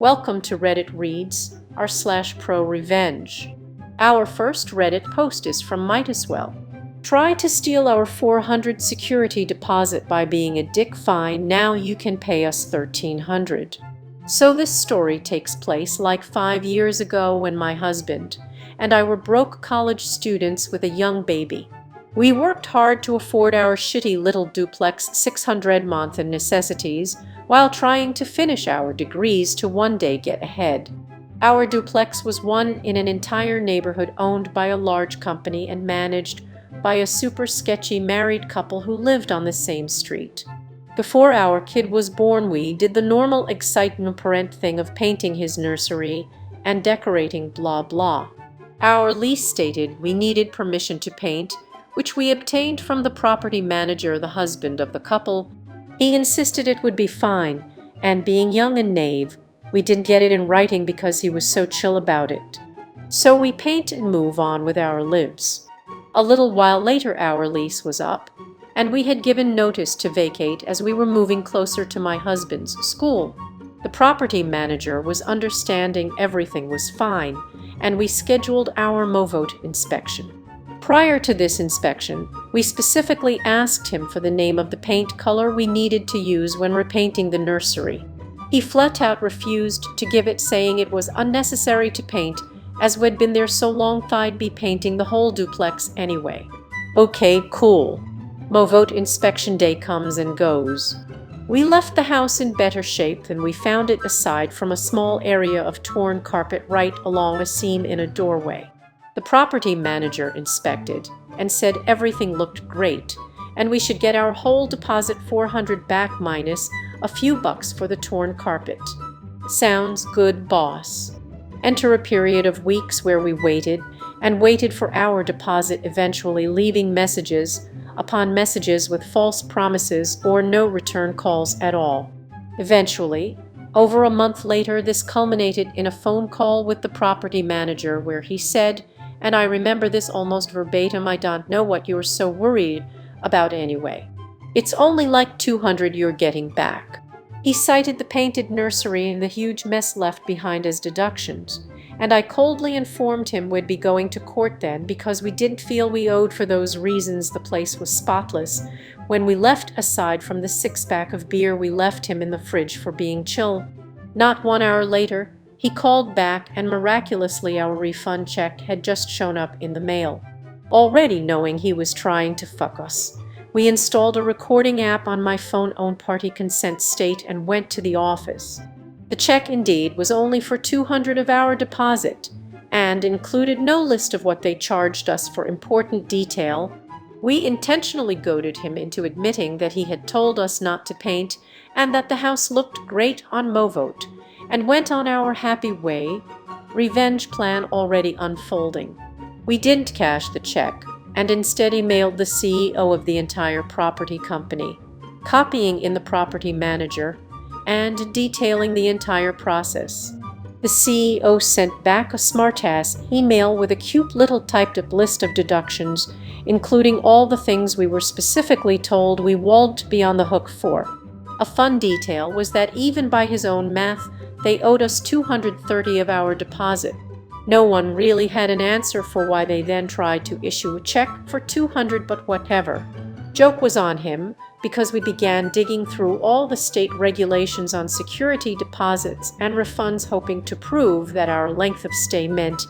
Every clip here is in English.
Welcome to Reddit Reads r/ProRevenge. Our first Reddit post is from Mightaswell. Try to steal our 400 security deposit by being a dick. Fine, now you can pay us 1,300. So this story takes place like 5 years ago when my husband and I were broke college students with a young baby. We worked hard to afford our shitty little duplex 600 month and necessities while trying to finish our degrees to one day get ahead. Our duplex was one in an entire neighborhood owned by a large company and managed by a super sketchy married couple who lived on the same street. Before our kid was born, we did the normal excitement parent thing of painting his nursery and decorating blah blah. Our lease stated we needed permission to paint, which we obtained from the property manager, the husband of the couple. He insisted it would be fine, and being young and naive, we didn't get it in writing because he was so chill about it. So we paint and move on with our lives. A little while later our lease was up, and we had given notice to vacate as we were moving closer to my husband's school. The property manager was understanding everything was fine, and we scheduled our MoVote inspection. Prior to this inspection, we specifically asked him for the name of the paint color we needed to use when repainting the nursery. He flat out refused to give it, saying it was unnecessary to paint as we'd been there so long I'd be painting the whole duplex anyway. Okay, cool. MoVote inspection day comes and goes. We left the house in better shape than we found it, aside from a small area of torn carpet right along a seam in a doorway. The property manager inspected and said everything looked great, and we should get our whole deposit 400 back minus a few bucks for the torn carpet. Sounds good, boss. Enter a period of weeks where we waited and waited for our deposit, eventually leaving messages upon messages with false promises or no return calls at all. Eventually, over a month later, this culminated in a phone call with the property manager where he said, and I remember this almost verbatim, "I don't know what you're so worried about anyway. It's only like 200 you're getting back." He cited the painted nursery and the huge mess left behind as deductions, and I coldly informed him we'd be going to court then because we didn't feel we owed for those reasons. The place was spotless when we left, aside from the 6-pack of beer we left him in the fridge for being chill. Not 1 hour later, he called back, and miraculously our refund check had just shown up in the mail. Already knowing he was trying to fuck us, we installed a recording app on my phone, owned party consent state, and went to the office. The check indeed was only for 200 of our deposit and included no list of what they charged us for important detail. We intentionally goaded him into admitting that he had told us not to paint and that the house looked great on MoVote, and went on our happy way, revenge plan already unfolding. We didn't cash the check, and instead emailed the CEO of the entire property company, copying in the property manager and detailing the entire process. The CEO sent back a smartass email with a cute little typed-up list of deductions, including all the things we were specifically told we won't be on the hook for. A fun detail was that even by his own math, they owed us 230 of our deposit. No one really had an answer for why they then tried to issue a check for 200, but whatever. Joke was on him because we began digging through all the state regulations on security deposits and refunds, hoping to prove that our length of stay meant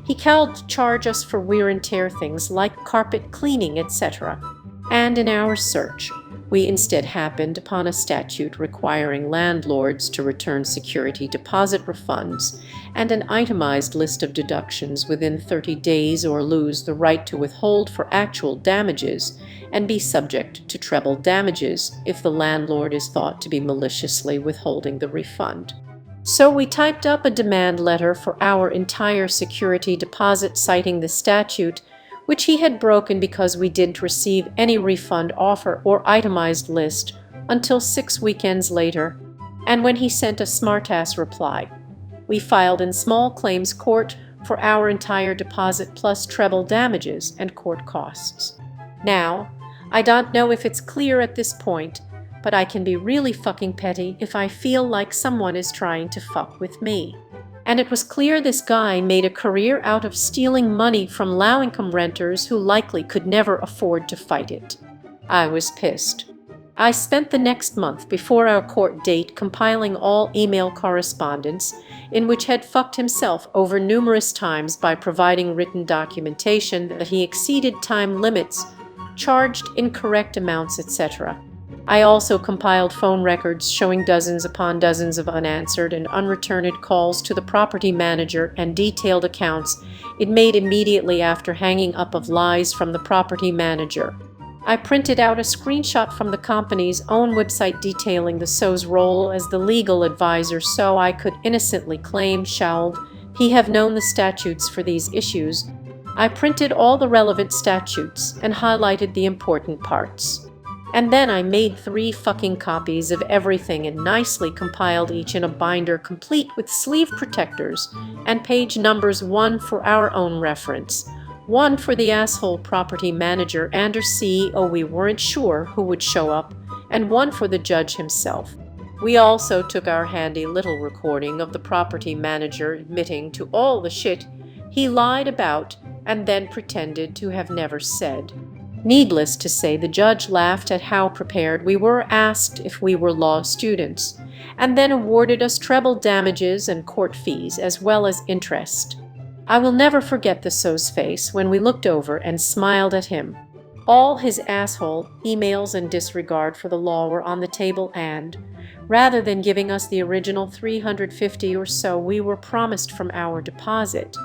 he could charge us for wear and tear things like carpet cleaning, etc. And in our search, we instead happened upon a statute requiring landlords to return security deposit refunds and an itemized list of deductions within 30 days, or lose the right to withhold for actual damages and be subject to treble damages if the landlord is thought to be maliciously withholding the refund. So we typed up a demand letter for our entire security deposit citing the statute, which he had broken because we didn't receive any refund offer or itemized list until 6 weekends later, and when he sent a smartass reply, we filed in small claims court for our entire deposit plus treble damages and court costs. Now, I don't know if it's clear at this point, but I can be really fucking petty if I feel like someone is trying to fuck with me. And it was clear this guy made a career out of stealing money from low-income renters who likely could never afford to fight it. I was pissed. I spent the next month before our court date compiling all email correspondence in which had fucked himself over numerous times by providing written documentation that he exceeded time limits, charged incorrect amounts, etc. I also compiled phone records showing dozens upon dozens of unanswered and unreturned calls to the property manager and detailed accounts it made immediately after hanging up of lies from the property manager. I printed out a screenshot from the company's own website detailing the SO's role as the legal advisor so I could innocently claim shall he have known the statutes for these issues. I printed all the relevant statutes and highlighted the important parts. And then I made 3 fucking copies of everything and nicely compiled each in a binder complete with sleeve protectors and page numbers, 1 for our own reference, 1 for the asshole property manager and or CEO we weren't sure who would show up, and 1 for the judge himself. We also took our handy little recording of the property manager admitting to all the shit he lied about and then pretended to have never said. Needless to say, the judge laughed at how prepared we were, asked if we were law students, and then awarded us treble damages and court fees as well as interest. I will never forget the SO's face when we looked over and smiled at him. All his asshole emails and disregard for the law were on the table, and rather than giving us the original $350 or so we were promised from our deposit,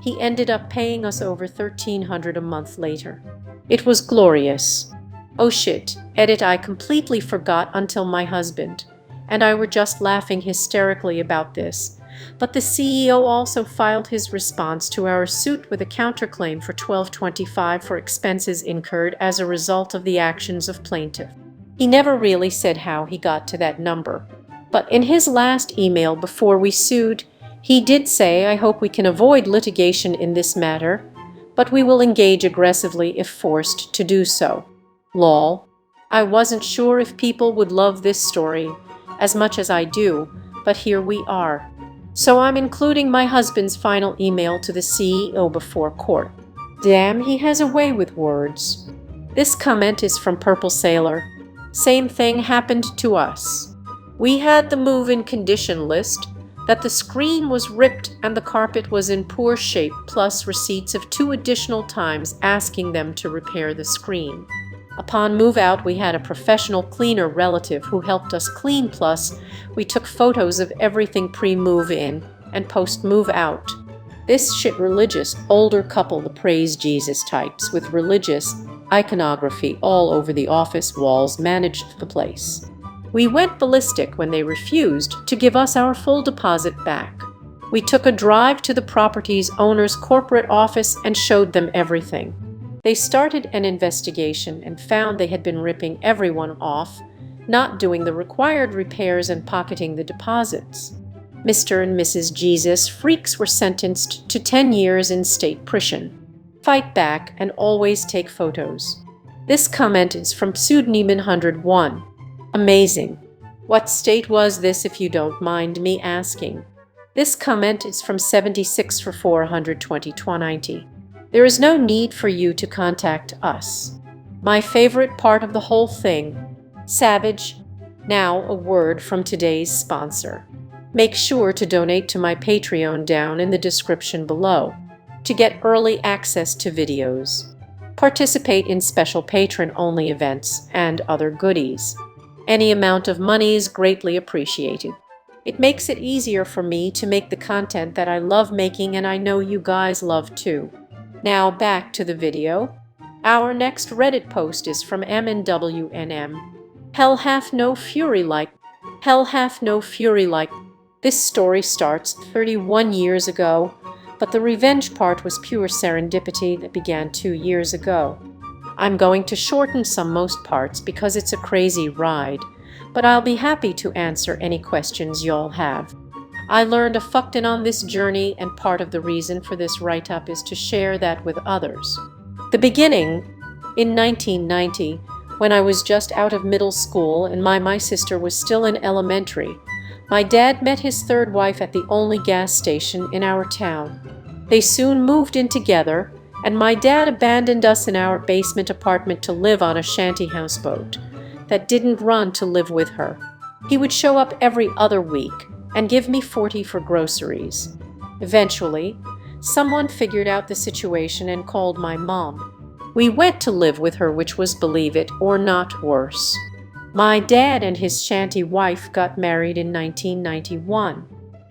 he ended up paying us over $1,300 a month later. It was glorious. Oh shit, edit, I completely forgot until my husband and I were just laughing hysterically about this. But the CEO also filed his response to our suit with a counterclaim for $1,225 for expenses incurred as a result of the actions of plaintiff. He never really said how he got to that number, but in his last email before we sued, he did say, "I hope we can avoid litigation in this matter, but we will engage aggressively if forced to do so." Lol. I wasn't sure if people would love this story as much as I do, but here we are. So I'm including my husband's final email to the CEO before court. Damn, he has a way with words. This comment is from Purple Sailor. Same thing happened to us. We had the move-in condition list that the screen was ripped and the carpet was in poor shape, plus receipts of 2 additional times asking them to repair the screen. Upon move-out, we had a professional cleaner relative who helped us clean, plus we took photos of everything pre-move-in and post-move-out. This shit religious older couple, the Praise Jesus types with religious iconography all over the office walls, managed the place. We went ballistic when they refused to give us our full deposit back. We took a drive to the property's owner's corporate office and showed them everything. They started an investigation and found they had been ripping everyone off, not doing the required repairs and pocketing the deposits. Mr. and Mrs. Jesus freaks were sentenced to 10 years in state prison. Fight back and always take photos. This comment is from Pseudonym 101. Amazing. What state was this, if you don't mind me asking? This comment is from 76 for 420. There is no need for you to contact us. My favorite part of the whole thing. Savage. Now a word from today's sponsor. Make sure to donate to my Patreon down in the description below to get early access to videos, participate in special patron-only events, and other goodies. Any amount of money is greatly appreciated. It makes it easier for me to make the content that I love making, and I know you guys love too. Now back to the video. Our next Reddit post is from MNWNM. Hell hath no fury like. Hell hath no fury like. This story starts 31 years ago, but the revenge part was pure serendipity that began 2 years ago. I'm going to shorten most parts because it's a crazy ride, but I'll be happy to answer any questions y'all have. I learned a fuckton on this journey, and part of the reason for this write-up is to share that with others. The beginning, in 1990, when I was just out of middle school and my sister was still in elementary. My dad met his third wife at the only gas station in our town. They soon moved in together, and my dad abandoned us in our basement apartment to live on a shanty houseboat that didn't run to live with her. He would show up every other week and give me $40 for groceries. Eventually, someone figured out the situation and called my mom. We went to live with her, which was, believe it or not, worse. My dad and his shanty wife got married in 1991.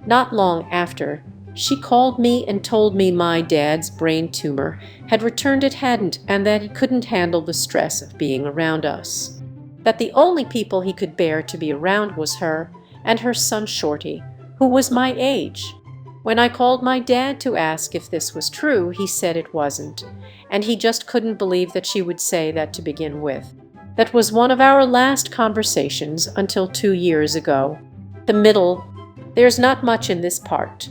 Not long after, she called me and told me my dad's brain tumor had returned it hadn't, and that he couldn't handle the stress of being around us. That the only people he could bear to be around was her and her son Shorty, who was my age. When I called my dad to ask if this was true, he said it wasn't, and he just couldn't believe that she would say that to begin with. That was one of our last conversations until 2 years ago. The middle, there's not much in this part.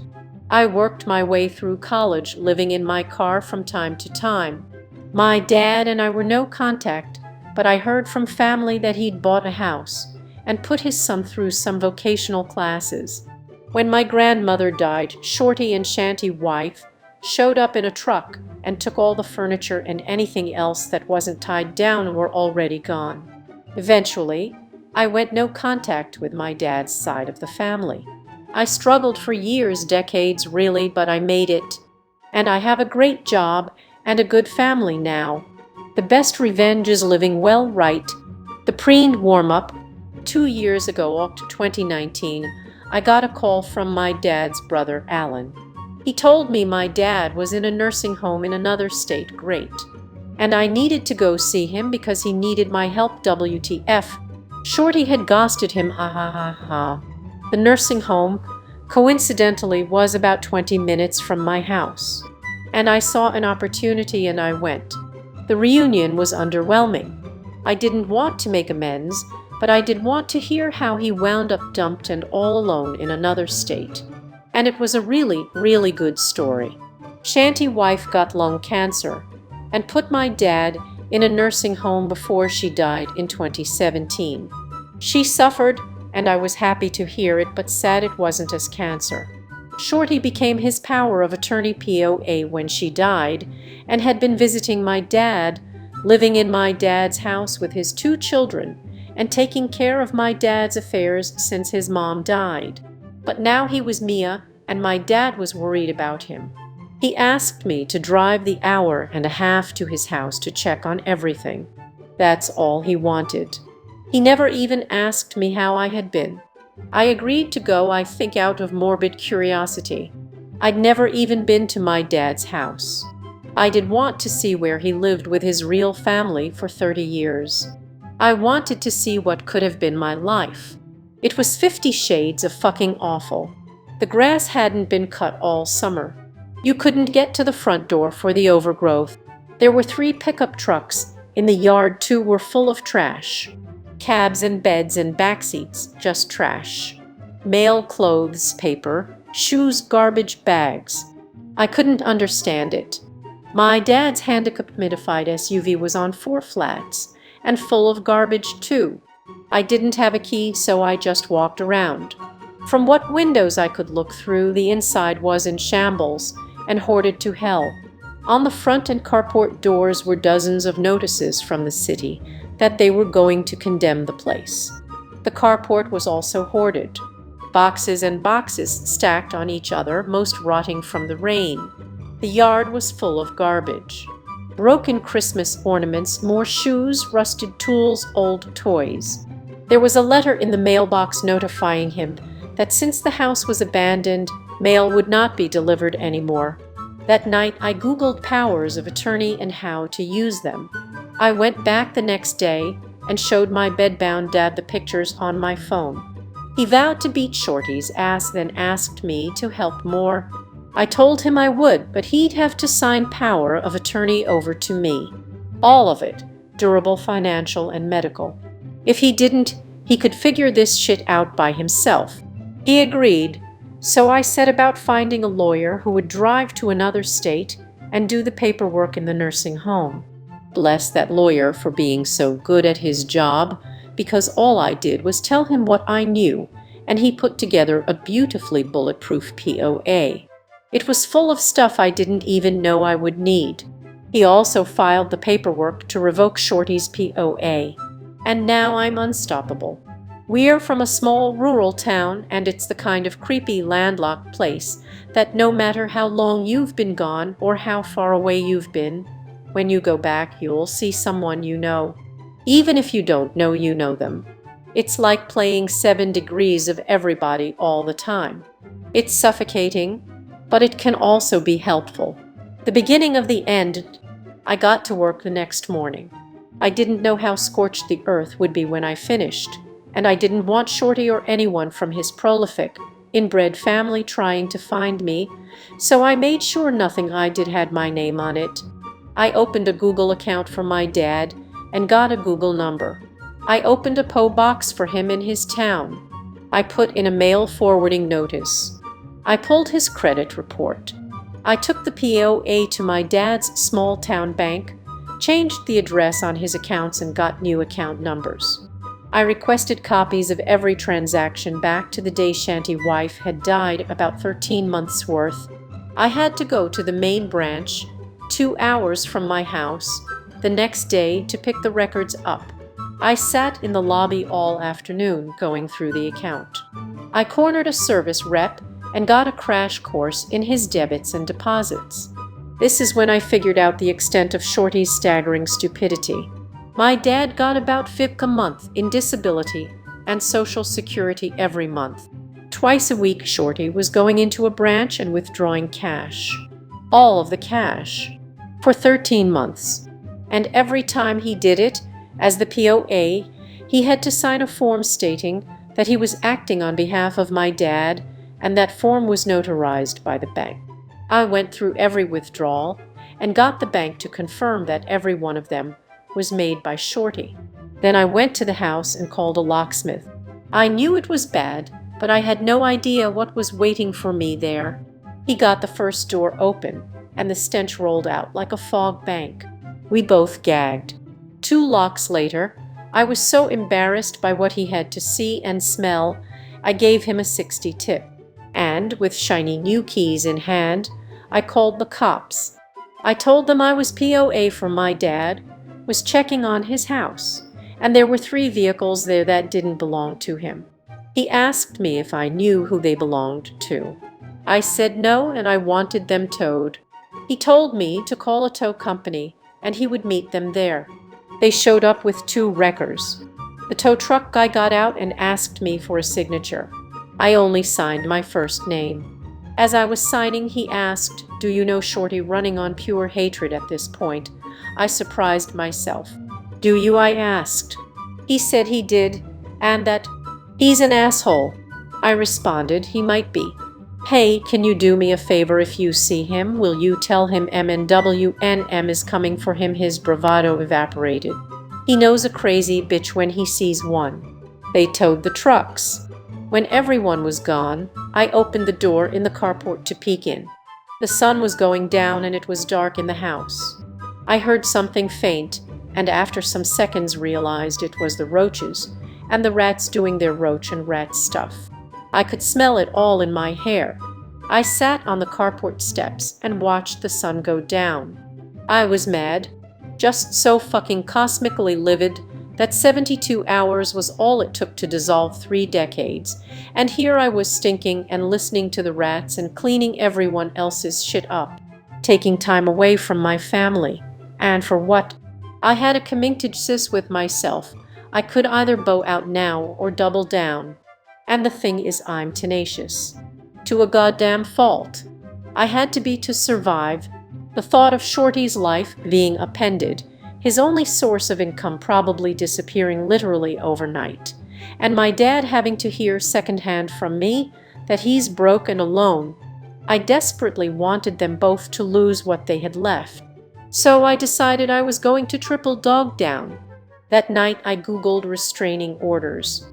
I worked my way through college, living in my car from time to time. My dad and I were no contact, but I heard from family that he'd bought a house and put his son through some vocational classes. When my grandmother died, Shorty and shanty wife showed up in a truck and took all the furniture, and anything else that wasn't tied down were already gone. Eventually, I went no contact with my dad's side of the family. I struggled for years, decades really, but I made it. And I have a great job and a good family now. The best revenge is living well right. The preened warm-up. 2 years ago, October 2019, I got a call from my dad's brother, Alan. He told me my dad was in a nursing home in another state, great. And I needed to go see him because he needed my help, WTF. Shorty had ghosted him, ha ha ha ha. The nursing home, coincidentally, was about 20 minutes from my house. And I saw an opportunity and I went. The reunion was underwhelming. I didn't want to make amends, but I did want to hear how he wound up dumped and all alone in another state. And it was a really, really good story. Shanty wife got lung cancer and put my dad in a nursing home before she died in 2017. She suffered, and I was happy to hear it, but sad it wasn't as cancer. Shorty became his power of attorney POA when she died and had been visiting my dad, living in my dad's house with his 2 children, and taking care of my dad's affairs since his mom died. But now he was Mia, and my dad was worried about him. He asked me to drive the hour and a half to his house to check on everything. That's all he wanted. He never even asked me how I had been. I agreed to go, I think out of morbid curiosity. I'd never even been to my dad's house. I did want to see where he lived with his real family for 30 years. I wanted to see what could have been my life. It was 50 shades of fucking awful. The grass hadn't been cut all summer. You couldn't get to the front door for the overgrowth. There were 3 pickup trucks. In the yard 2 were full of trash. Cabs and beds and backseats, just trash. Mail, clothes, paper, shoes, garbage bags. I couldn't understand it. My dad's handicap-modified SUV was on 4 flats, and full of garbage too. I didn't have a key, so I just walked around. From what windows I could look through, the inside was in shambles and hoarded to hell. On the front and carport doors were dozens of notices from the city that they were going to condemn the place. The carport was also hoarded. Boxes and boxes stacked on each other, most rotting from the rain. The yard was full of garbage. Broken Christmas ornaments, more shoes, rusted tools, old toys. There was a letter in the mailbox notifying him that since the house was abandoned, mail would not be delivered anymore. That night, I Googled powers of attorney and how to use them. I went back the next day and showed my bedbound dad the pictures on my phone. He vowed to beat Shorty's ass, then asked me to help more. I told him I would, but he'd have to sign power of attorney over to me. All of it, durable, financial, and medical. If he didn't, he could figure this shit out by himself. He agreed, so I set about finding a lawyer who would drive to another state and do the paperwork in the nursing home. Bless that lawyer for being so good at his job, because all I did was tell him what I knew, and he put together a beautifully bulletproof POA. It was full of stuff I didn't even know I would need. He also filed the paperwork to revoke Shorty's POA. And now I'm unstoppable. We're from a small rural town, and it's the kind of creepy landlocked place that no matter how long you've been gone or how far away you've been, when you go back you'll see someone you know. Even if you don't know you know them. It's like playing 7 degrees of everybody all the time. It's suffocating, but it can also be helpful. The beginning of the end. I got to work the next morning. I didn't know how scorched the earth would be when I finished, and I didn't want Shorty or anyone from his prolific, inbred family trying to find me, so I made sure nothing I did had my name on it. I opened a Google account for my dad and got a Google number. I opened a PO box for him in his town. I put in a mail forwarding notice. I pulled his credit report. I took the POA to my dad's small town bank, changed the address on his accounts and got new account numbers. I requested copies of every transaction back to the day Shanty wife had died, about 13 months worth. I had to go to the main branch, 2 hours from my house, the next day to pick the records up. I sat in the lobby all afternoon going through the account. I cornered a service rep and got a crash course in his debits and deposits. This is when I figured out the extent of Shorty's staggering stupidity. My dad got about $50 a month in disability and Social Security every month. Twice a week Shorty was going into a branch and withdrawing cash. All of the cash. For 13 months. And every time he did it, as the POA, he had to sign a form stating that he was acting on behalf of my dad, and that form was notarized by the bank. I went through every withdrawal and got the bank to confirm that every one of them was made by Shorty. Then I went to the house and called a locksmith. I knew it was bad, but I had no idea what was waiting for me there. He got the first door open, and the stench rolled out like a fog bank. We both gagged. 2 locks later, I was so embarrassed by what he had to see and smell, I gave him a 60 tip. And, with shiny new keys in hand, I called the cops. I told them I was POA for my dad, was checking on his house, and there were 3 vehicles there that didn't belong to him. He asked me if I knew who they belonged to. I said no, and I wanted them towed. He told me to call a tow company, and he would meet them there. They showed up with 2 wreckers. The tow truck guy got out and asked me for a signature. I only signed my first name. As I was signing, he asked, "Do you know Shorty?" running on pure hatred at this point. I surprised myself. "Do you?" I asked. He said he did, and that he's an asshole. I responded he might be. "Hey, can you do me a favor if you see him? Will you tell him MNWNM is coming for him?" His bravado evaporated. He knows a crazy bitch when he sees one. They towed the trucks. When everyone was gone, I opened the door in the carport to peek in. The sun was going down and it was dark in the house. I heard something faint, and after some seconds realized it was the roaches, and the rats doing their roach and rat stuff. I could smell it all in my hair. I sat on the carport steps and watched the sun go down. I was mad, just so fucking cosmically livid that 72 hours was all it took to dissolve 3 decades, and here I was stinking and listening to the rats and cleaning everyone else's shit up, taking time away from my family. And for what? I had a commintage with myself. I could either bow out now or double down. And the thing is, I'm tenacious. To a goddamn fault. I had to be to survive. The thought of Shorty's life being upended, his only source of income probably disappearing literally overnight, and my dad having to hear secondhand from me that he's broke and alone. I desperately wanted them both to lose what they had left. So I decided I was going to triple dog down. That night I Googled restraining orders,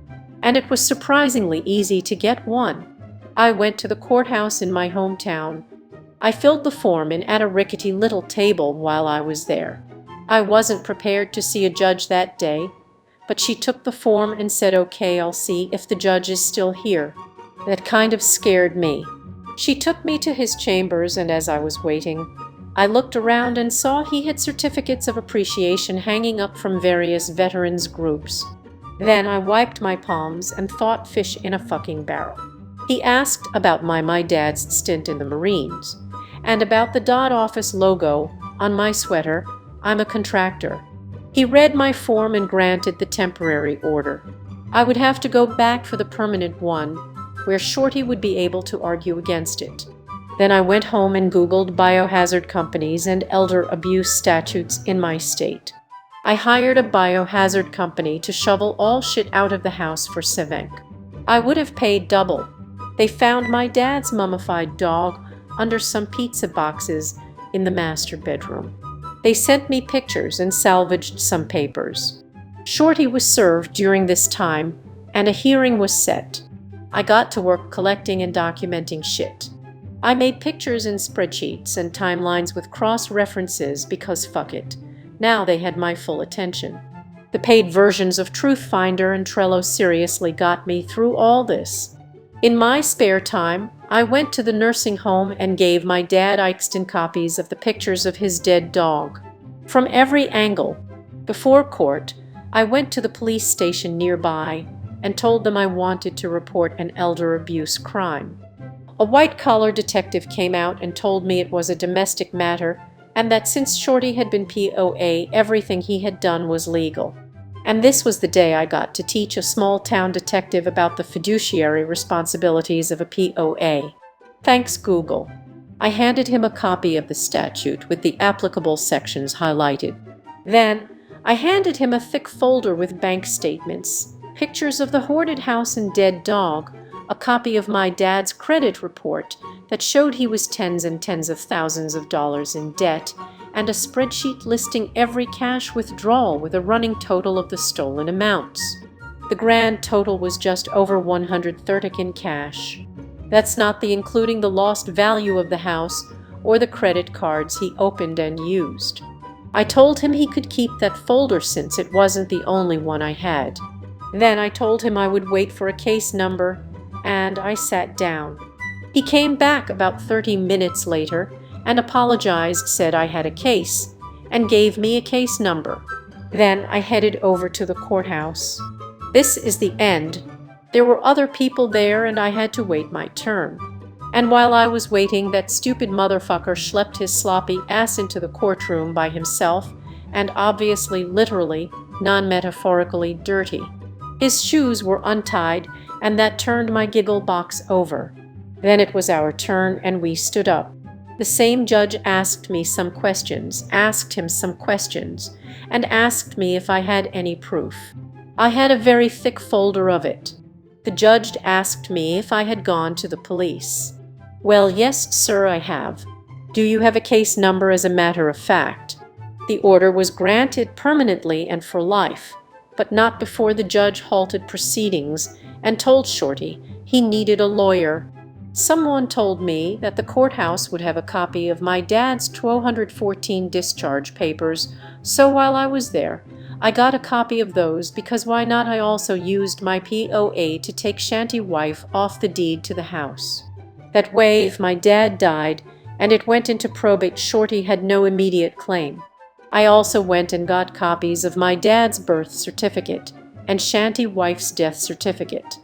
and it was surprisingly easy to get one. I went to the courthouse in my hometown. I filled the form in at a rickety little table while I was there. I wasn't prepared to see a judge that day, but she took the form and said, "Okay, I'll see if the judge is still here." That kind of scared me. She took me to his chambers, and as I was waiting, I looked around and saw he had certificates of appreciation hanging up from various veterans groups. Then I wiped my palms and thought, fish in a fucking barrel. He asked about my dad's stint in the Marines, and about the Dot Office logo on my sweater. I'm a contractor. He read my form and granted the temporary order. I would have to go back for the permanent one, where Shorty would be able to argue against it. Then I went home and Googled biohazard companies and elder abuse statutes in my state. I hired a biohazard company to shovel all shit out of the house for Sevenk. I would have paid double. They found my dad's mummified dog under some pizza boxes in the master bedroom. They sent me pictures and salvaged some papers. Shorty was served during this time, and a hearing was set. I got to work collecting and documenting shit. I made pictures in spreadsheets and timelines with cross-references because fuck it. Now they had my full attention. The paid versions of Truthfinder and Trello seriously got me through all this. In my spare time, I went to the nursing home and gave my dad Ixton copies of the pictures of his dead dog. From every angle. Before court, I went to the police station nearby and told them I wanted to report an elder abuse crime. A white-collar detective came out and told me it was a domestic matter and that since Shorty had been POA, everything he had done was legal. And this was the day I got to teach a small-town detective about the fiduciary responsibilities of a POA. Thanks, Google. I handed him a copy of the statute with the applicable sections highlighted. Then, I handed him a thick folder with bank statements, pictures of the hoarded house and dead dog, a copy of my dad's credit report that showed he was tens and tens of thousands of dollars in debt, and a spreadsheet listing every cash withdrawal with a running total of the stolen amounts. The grand total was just over 130 in cash. That's not including the lost value of the house or the credit cards he opened and used. I told him he could keep that folder since it wasn't the only one I had. Then I told him I would wait for a case number, and I sat down. He came back about 30 minutes later and apologized, said I had a case, and gave me a case number. Then I headed over to the courthouse. This is the end. There were other people there and I had to wait my turn. And while I was waiting, that stupid motherfucker schlepped his sloppy ass into the courtroom by himself and obviously, literally, non-metaphorically dirty. His shoes were untied and that turned my giggle box over. Then it was our turn and we stood up. The same judge asked me some questions, asked him some questions, and asked me if I had any proof. I had a very thick folder of it. The judge asked me if I had gone to the police. Well, yes, sir, I have. Do you have a case number as a matter of fact? The order was granted permanently and for life, but not before the judge halted proceedings and told Shorty he needed a lawyer. Someone told me that the courthouse would have a copy of my dad's 214 discharge papers, so while I was there, I got a copy of those because why not? I also used my POA to take Shanty wife off the deed to the house. That way, if my dad died and it went into probate, Shorty had no immediate claim. I also went and got copies of my dad's birth certificate and Shanty wife's death certificate.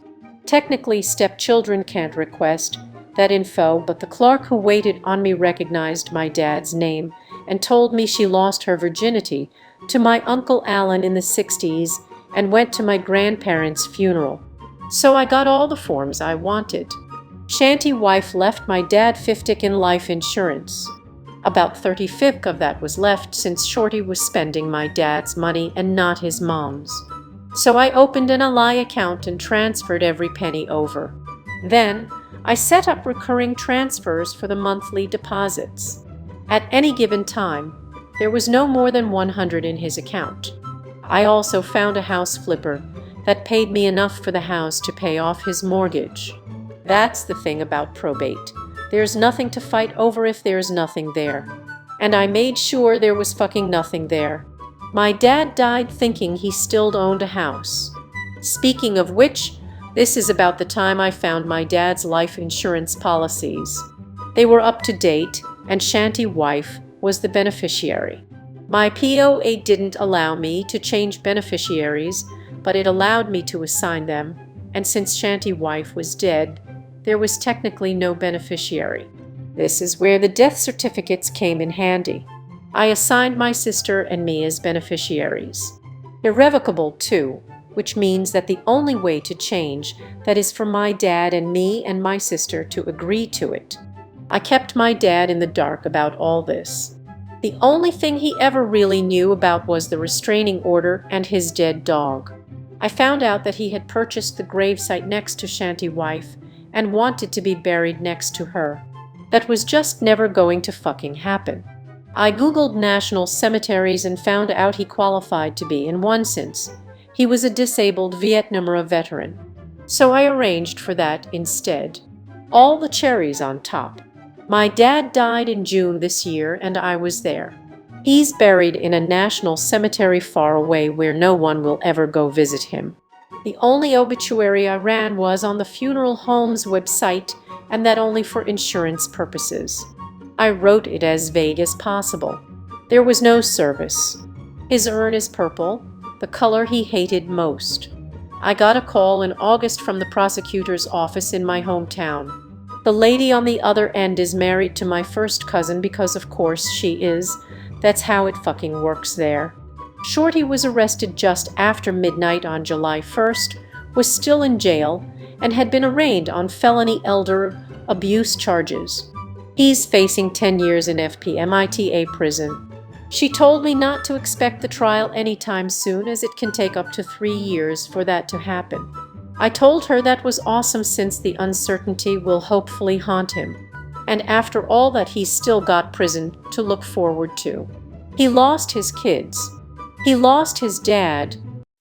Technically, stepchildren can't request that info, but the clerk who waited on me recognized my dad's name and told me she lost her virginity to my Uncle Alan in the 60s and went to my grandparents' funeral. So I got all the forms I wanted. Shanty wife left my dad 50 in life insurance. About 35 of that was left since Shorty was spending my dad's money and not his mom's. So I opened an ally account and transferred every penny over. Then I set up recurring transfers for the monthly deposits. At any given time, there was no more than 100 in his account. I also found a house flipper that paid me enough for the house to pay off his mortgage. That's the thing about probate. There's nothing to fight over if there's nothing there. And I made sure there was fucking nothing there. My dad died thinking he still owned a house. Speaking of which, this is about the time I found my dad's life insurance policies. They were up to date, and Shanty Wife was the beneficiary. My POA didn't allow me to change beneficiaries, but it allowed me to assign them, and since Shanty Wife was dead, there was technically no beneficiary. This is where the death certificates came in handy. I assigned my sister and me as beneficiaries. Irrevocable, too, which means that the only way to change that is for my dad and me and my sister to agree to it. I kept my dad in the dark about all this. The only thing he ever really knew about was the restraining order and his dead dog. I found out that he had purchased the gravesite next to Shanty Wife and wanted to be buried next to her. That was just never going to fucking happen. I googled national cemeteries and found out he qualified to be in one sense. He was a disabled Vietnam War veteran. So I arranged for that instead. All the cherries on top. My dad died in June this year and I was there. He's buried in a national cemetery far away where no one will ever go visit him. The only obituary I ran was on the funeral home's website, and that only for insurance purposes. I wrote it as vague as possible. There was no service. His urn is purple, the color he hated most. I got a call in August from the prosecutor's office in my hometown. The lady on the other end is married to my first cousin because of course she is. That's how it fucking works there. Shorty was arrested just after midnight on July 1st, was still in jail, and had been arraigned on felony elder abuse charges. He's facing 10 years in FPMITA prison. She told me not to expect the trial anytime soon as it can take up to 3 years for that to happen. I told her that was awesome since the uncertainty will hopefully haunt him. And after all that he's still got prison to look forward to. He lost his kids. He lost his dad.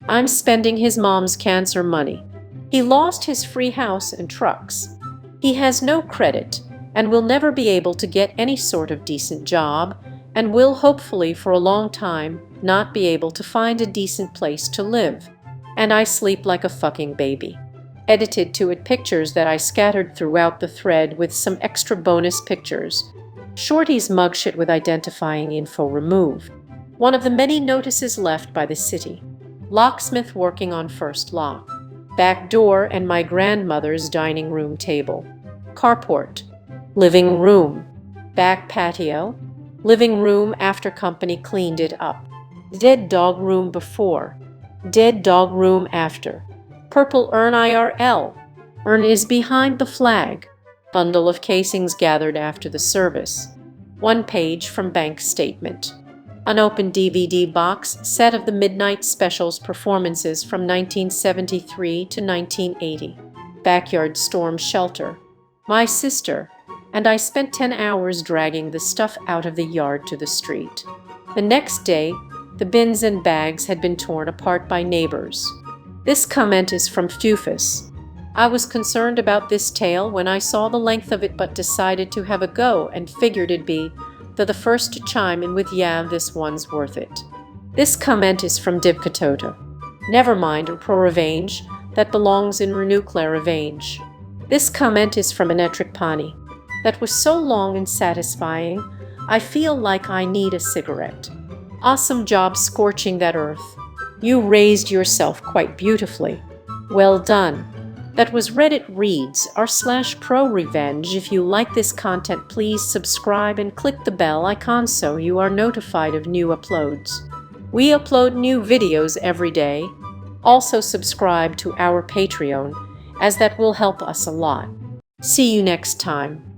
I'm spending his mom's cancer money. He lost his free house and trucks. He has no credit and will never be able to get any sort of decent job, and will hopefully for a long time not be able to find a decent place to live. And I sleep like a fucking baby. Edited to it pictures that I scattered throughout the thread with some extra bonus pictures. Shorty's mugshot with identifying info removed. One of the many notices left by the city. Locksmith working on first lock. Back door and my grandmother's dining room table. Carport. Living room. Back patio. Living room after company cleaned it up. Dead dog room before. Dead dog room after. Purple urn IRL. Urn is behind the flag. Bundle of casings gathered after the service. 1 page from bank statement. Unopened DVD box set of the Midnight Specials performances from 1973 to 1980. Backyard storm shelter. My sister and I spent 10 hours dragging the stuff out of the yard to the street. The next day, the bins and bags had been torn apart by neighbors. This comment is from Fufus. I was concerned about this tale when I saw the length of it but decided to have a go and figured it'd be the first to chime in with yeah, this one's worth it. This comment is from Dibkatota. Never mind or ProRevenge, that belongs in Renuclear Revenge. This comment is from Anetric Pani. That was so long and satisfying, I feel like I need a cigarette. Awesome job scorching that earth. You raised yourself quite beautifully. Well done. That was Reddit Reads r/ProRevenge. If you like this content, please subscribe and click the bell icon so you are notified of new uploads. We upload new videos every day. Also subscribe to our Patreon, as that will help us a lot. See you next time.